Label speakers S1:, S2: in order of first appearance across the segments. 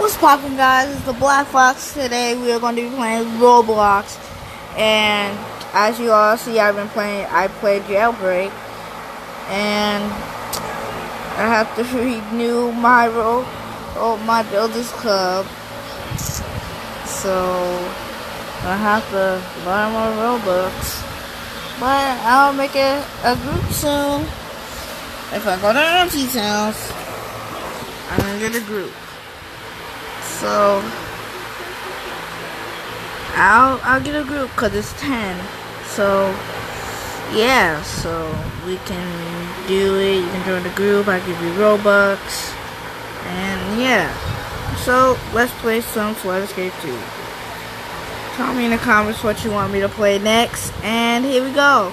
S1: What's poppin', guys? It's the Black Fox. Today we are going to be playing Roblox, and as you all see, I played Jailbreak, and I have to renew my my Builders Club, so I have to buy more Robux, but I'll make a group soon. If I go to Empty Towns, I'm gonna get a group. So I'll get a group because it's 10. So yeah, so we can do it. You can join the group. I give you Robux, and yeah. So let's play some Flight Escape 2. Tell me in the comments what you want me to play next, and here we go.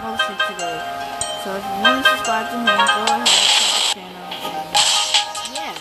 S1: mostly today. So if you want to subscribe to him, go ahead to his channel. And yeah.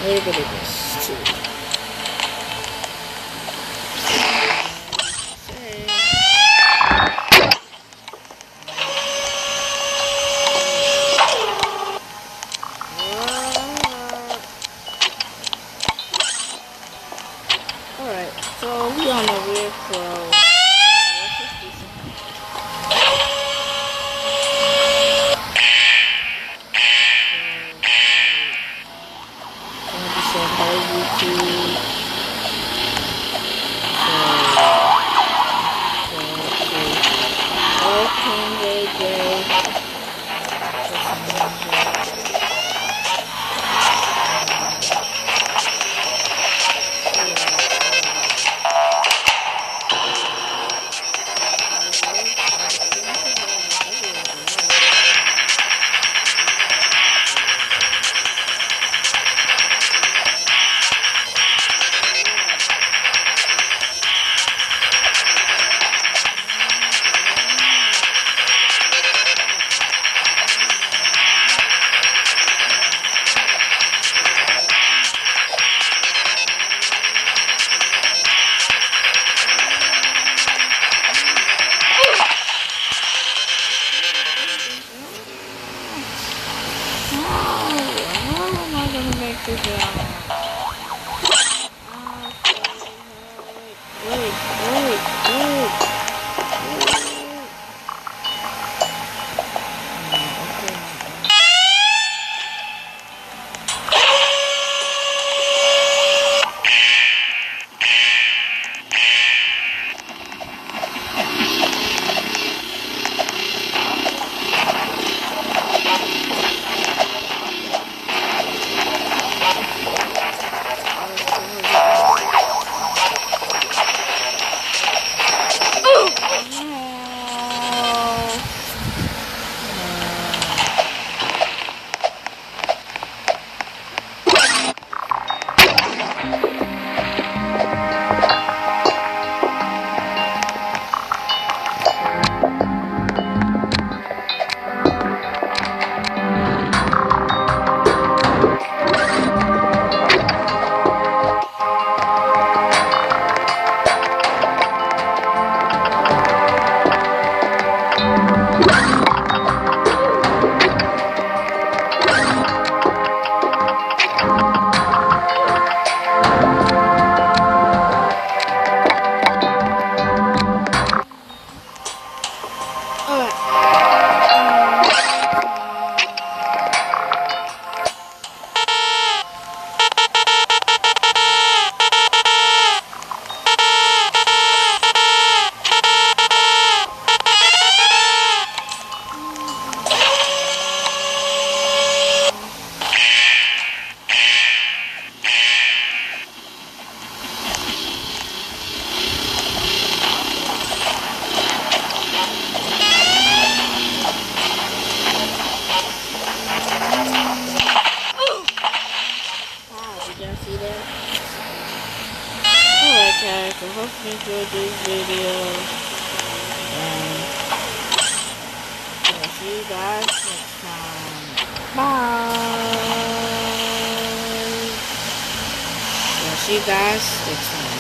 S1: Look at this too. Alright, so we on the rear pro. hope you enjoyed this video. And I'll see you guys next time. Bye. I'll see you guys next time.